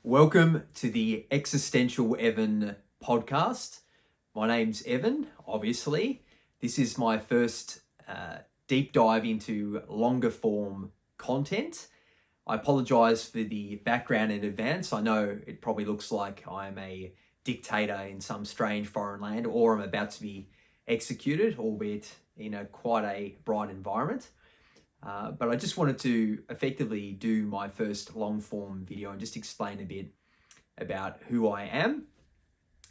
Welcome to the Existential Evan podcast. My name's Evan, obviously. This is my first deep dive into longer form content. I apologise for the background in advance. I know it probably looks like I'm a dictator in some strange foreign land, or I'm about to be executed, albeit in quite a bright environment. But I just wanted to effectively do my first long form video and just explain a bit about who I am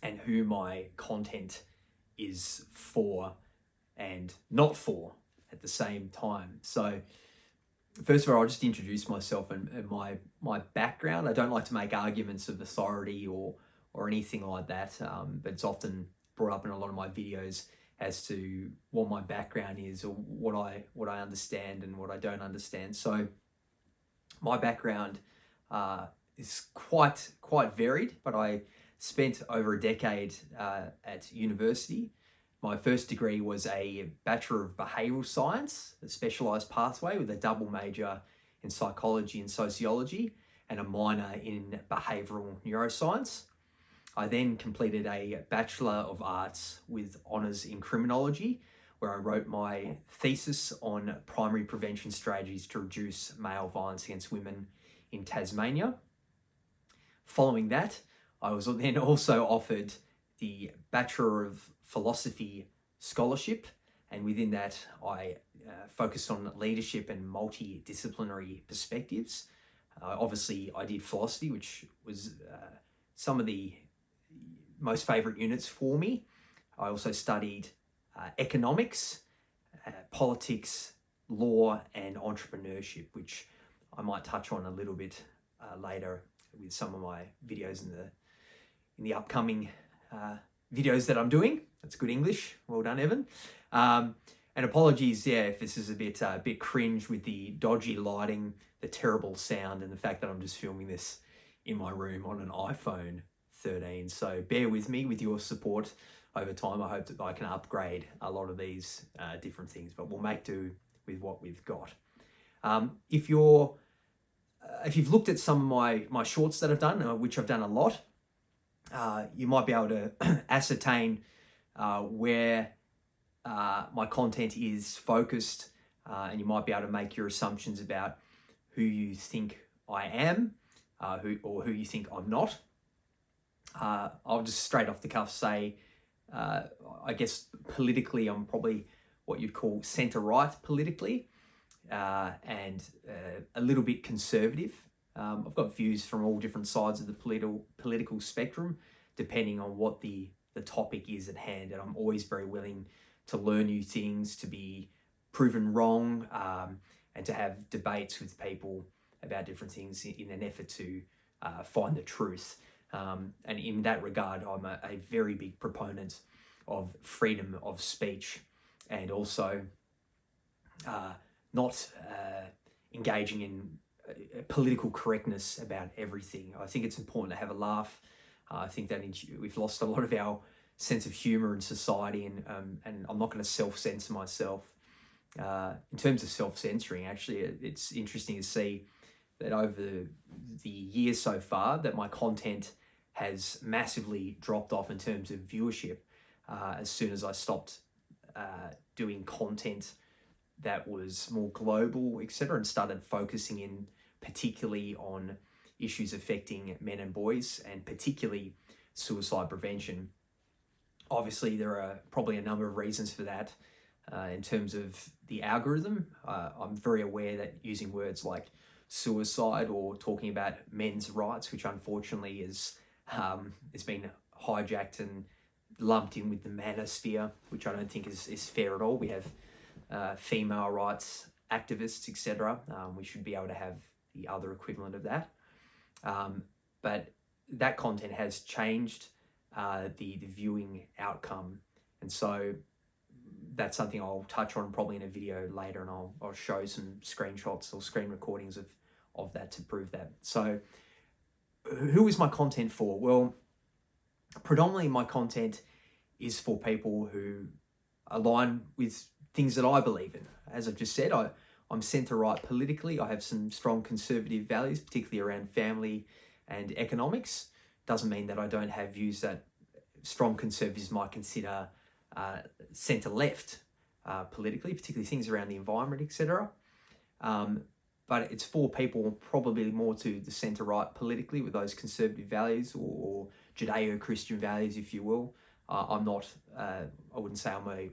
and who my content is for and not for at the same time. So first of all, I'll just introduce myself and my background. I don't like to make arguments of authority or anything like that, but it's often brought up in a lot of my videos as to what my background is or what I understand and what I don't understand. So my background is quite varied, but I spent over a decade at university. My first degree was a Bachelor of Behavioural Science, a specialised pathway with a double major in psychology and sociology and a minor in behavioural neuroscience. I then completed a Bachelor of Arts with honours in criminology, where I wrote my thesis on primary prevention strategies to reduce male violence against women in Tasmania. Following that, I was then also offered the Bachelor of Philosophy Scholarship, and within that I focused on leadership and multidisciplinary perspectives. Obviously, I did philosophy, which was some of the most favourite units for me. I also studied economics, politics, law, and entrepreneurship, which I might touch on a little bit later with some of my videos in the upcoming videos that I'm doing. That's good English. Well done, Evan. And apologies, if this is a bit cringe with the dodgy lighting, the terrible sound, and the fact that I'm just filming this in my room on an iPhone 13. So bear with me with your support over time. I hope that I can upgrade a lot of these different things, but we'll make do with what we've got. If you've looked at some of my shorts that I've done, which I've done a lot, you might be able to ascertain where my content is focused, and you might be able to make your assumptions about who you think I am, who you think I'm not. I'll just straight off the cuff say, I guess politically, I'm probably what you'd call centre-right politically, and a little bit conservative. I've got views from all different sides of the political spectrum, depending on what the topic is at hand. And I'm always very willing to learn new things, to be proven wrong, and to have debates with people about different things in an effort to find the truth. And in that regard, I'm a very big proponent of freedom of speech, and also not engaging in political correctness about everything. I think it's important to have a laugh. I think that we've lost a lot of our sense of humour in society, and I'm not going to self-censor myself. In terms of self-censoring, actually, it's interesting to see that over the years so far that my content has massively dropped off in terms of viewership as soon as I stopped doing content that was more global, etc., and started focusing in particularly on issues affecting men and boys, and particularly suicide prevention. Obviously, there are probably a number of reasons for that. In terms of the algorithm, I'm very aware that using words like suicide or talking about men's rights, which unfortunately is it's been hijacked and lumped in with the manosphere, which I don't think is fair at all. We have female rights activists, etc. We should be able to have the other equivalent of that. But that content has changed the viewing outcome, and so that's something I'll touch on probably in a video later, and I'll show some screenshots or screen recordings of that to prove that. So who is my content for? Well, predominantly my content is for people who align with things that I believe in. As I've just said, I'm centre-right politically. I have some strong conservative values, particularly around family and economics. Doesn't mean that I don't have views that strong conservatives might consider centre-left politically, particularly things around the environment, etc. But it's for people probably more to the centre-right politically with those conservative values or Judeo-Christian values, if you will. I'm not, I wouldn't say I'm a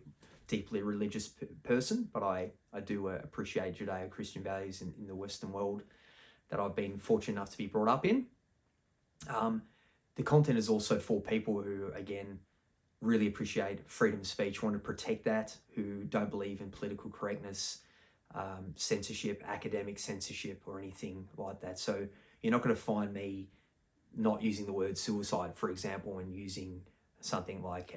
deeply religious person, but I do appreciate Judeo-Christian values in the Western world that I've been fortunate enough to be brought up in. The content is also for people who, again, really appreciate freedom of speech, want to protect that, who don't believe in political correctness, censorship, academic censorship, or anything like that. So you're not going to find me not using the word suicide, for example, and using something like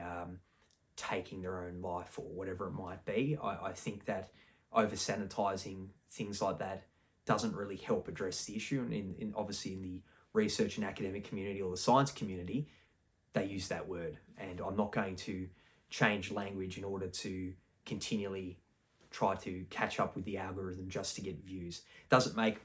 taking their own life or whatever it might be. I think that over-sanitizing things like that doesn't really help address the issue. And obviously in the research and academic community or the science community, they use that word. And I'm not going to change language in order to continually try to catch up with the algorithm just to get views. Does it make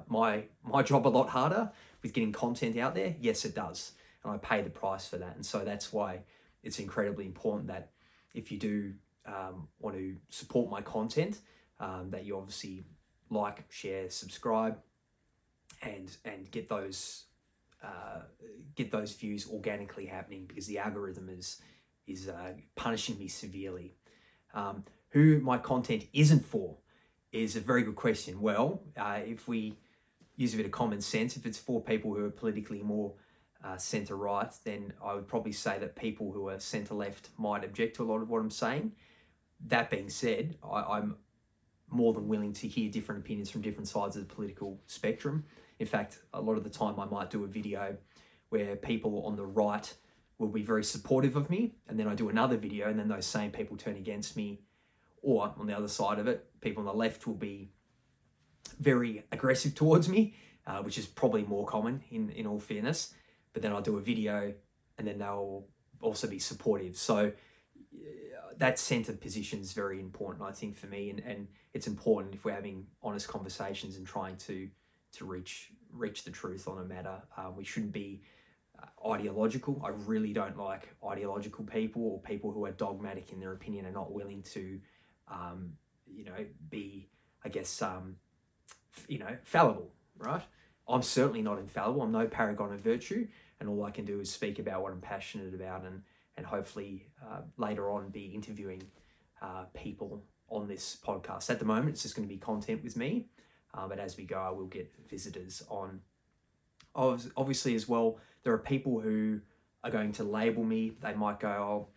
my job a lot harder with getting content out there? Yes, it does. And I pay the price for that. And so that's why it's incredibly important that if you do want to support my content, that you obviously like, share, subscribe, and get those views organically happening, because the algorithm is punishing me severely. Who my content isn't for is a very good question. Well, if we use a bit of common sense, if it's for people who are politically more centre-right, then I would probably say that people who are centre-left might object to a lot of what I'm saying. That being said, I'm more than willing to hear different opinions from different sides of the political spectrum. In fact, a lot of the time I might do a video where people on the right will be very supportive of me, and then I do another video and then those same people turn against me. Or on the other side of it, people on the left will be very aggressive towards me, which is probably more common in all fairness. But then I'll do a video and then they'll also be supportive. So that centered position is very important, I think, for me. And it's important if we're having honest conversations and trying to reach the truth on a matter. We shouldn't be ideological. I really don't like ideological people or people who are dogmatic in their opinion and not willing to be, I guess, fallible, right? I'm certainly not infallible. I'm no paragon of virtue, and all I can do is speak about what I'm passionate about, and hopefully later on be interviewing people on this podcast. At the moment, it's just going to be content with me, but as we go, I will get visitors on. Obviously, as well, there are people who are going to label me. They might go, "Oh,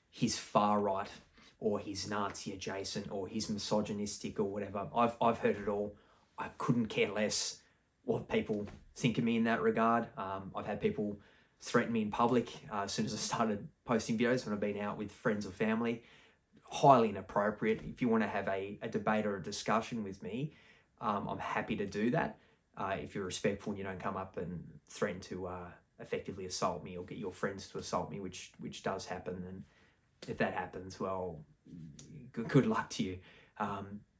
he's far right," or he's Nazi adjacent, or he's misogynistic, or whatever. I've heard it all. I couldn't care less what people think of me in that regard. I've had people threaten me in public as soon as I started posting videos when I've been out with friends or family. Highly inappropriate. If you want to have a debate or a discussion with me, I'm happy to do that. If you're respectful and you don't come up and threaten to effectively assault me or get your friends to assault me, which does happen. And if that happens, well, good luck to you.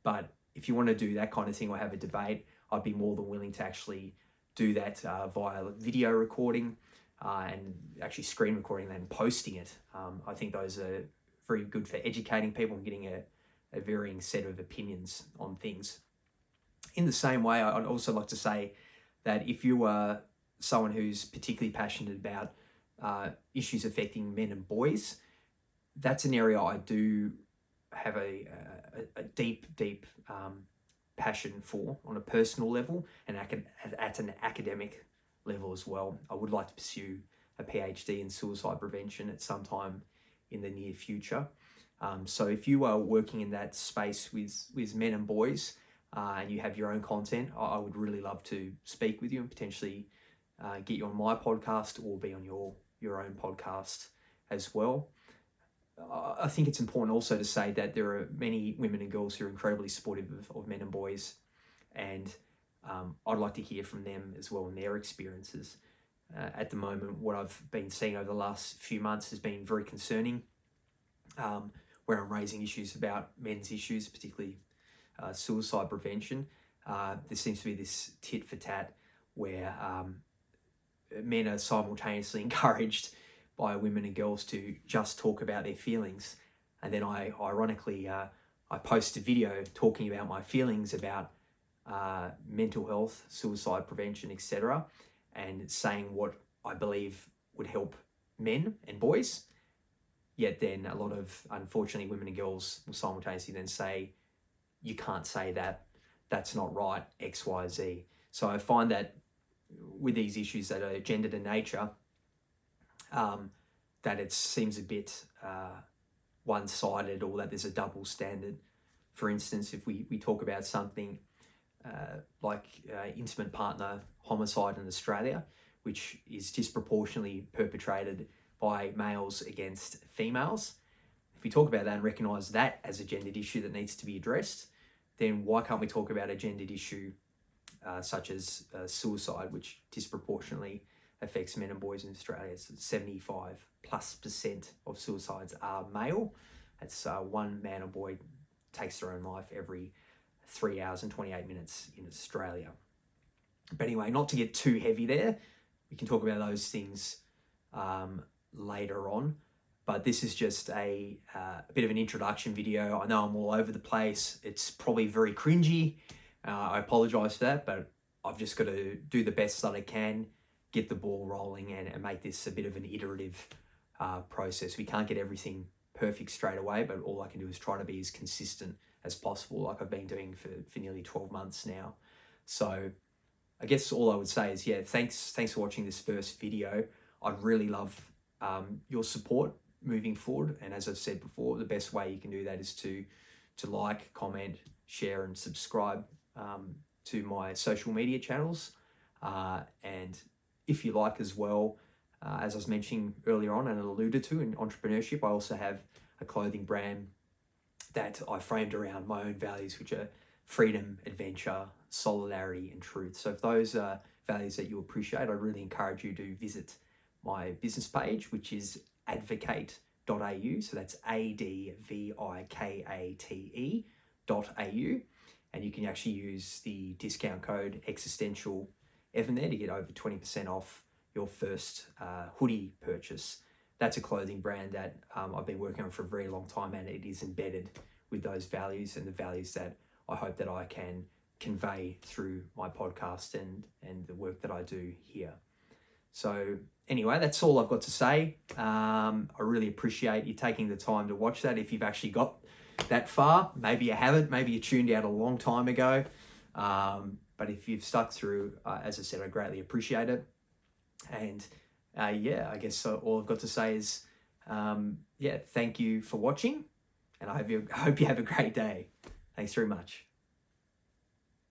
But if you want to do that kind of thing or have a debate, I'd be more than willing to actually do that via video recording and actually screen recording and posting it. I think those are very good for educating people and getting a varying set of opinions on things. In the same way, I'd also like to say that if you are someone who's particularly passionate about issues affecting men and boys, that's an area I do have a deep passion for on a personal level and at an academic level as well. I would like to pursue a PhD in suicide prevention at some time in the near future. So if you are working in that space with men and boys and you have your own content, I would really love to speak with you and potentially get you on my podcast or be on your own podcast as well. I think it's important also to say that there are many women and girls who are incredibly supportive of men and boys, and I'd like to hear from them as well and their experiences. At the moment, what I've been seeing over the last few months has been very concerning, where I'm raising issues about men's issues, particularly suicide prevention. There seems to be this tit for tat where men are simultaneously encouraged by women and girls to just talk about their feelings. And then I post a video talking about my feelings about mental health, suicide prevention, etc., and saying what I believe would help men and boys. Yet then a lot of, unfortunately, women and girls will simultaneously then say, you can't say that, that's not right, X, Y, Z. So I find that with these issues that are gendered in nature, that it seems a bit one-sided, or that there's a double standard. For instance, if we talk about something like intimate partner homicide in Australia, which is disproportionately perpetrated by males against females, if we talk about that and recognise that as a gendered issue that needs to be addressed, then why can't we talk about a gendered issue such as suicide, which disproportionately affects men and boys in Australia? So 75+% of suicides are male. That's one man or boy takes their own life every 3 hours and 28 minutes in Australia. But anyway, not to get too heavy there, we can talk about those things later on. But this is just a bit of an introduction video. I know I'm all over the place. It's probably very cringy. I apologise for that, but I've just got to do the best that I can, get the ball rolling, and make this a bit of an iterative process. We can't get everything perfect straight away, but all I can do is try to be as consistent as possible, like I've been doing for nearly 12 months now. So I guess all I would say is, yeah, thanks for watching this first video. I'd really love your support moving forward. And as I've said before, the best way you can do that is to like, comment, share, and subscribe to my social media channels. And if you like as well, as I was mentioning earlier on and alluded to in entrepreneurship, I also have a clothing brand that I framed around my own values, which are freedom, adventure, solidarity, and truth. So if those are values that you appreciate, I really encourage you to visit my business page, which is advocate.au. So that's ADVIKATE.au. And you can actually use the discount code Existential Evan there to get over 20% off your first hoodie purchase. That's a clothing brand that I've been working on for a very long time, and it is embedded with those values and the values that I hope that I can convey through my podcast and the work that I do here. So anyway, that's all I've got to say. I really appreciate you taking the time to watch that. If you've actually got that far, maybe you haven't, maybe you tuned out a long time ago. But if you've stuck through, as I said, I greatly appreciate it. And yeah, I guess all I've got to say is, yeah, thank you for watching, and I hope you have a great day. Thanks very much.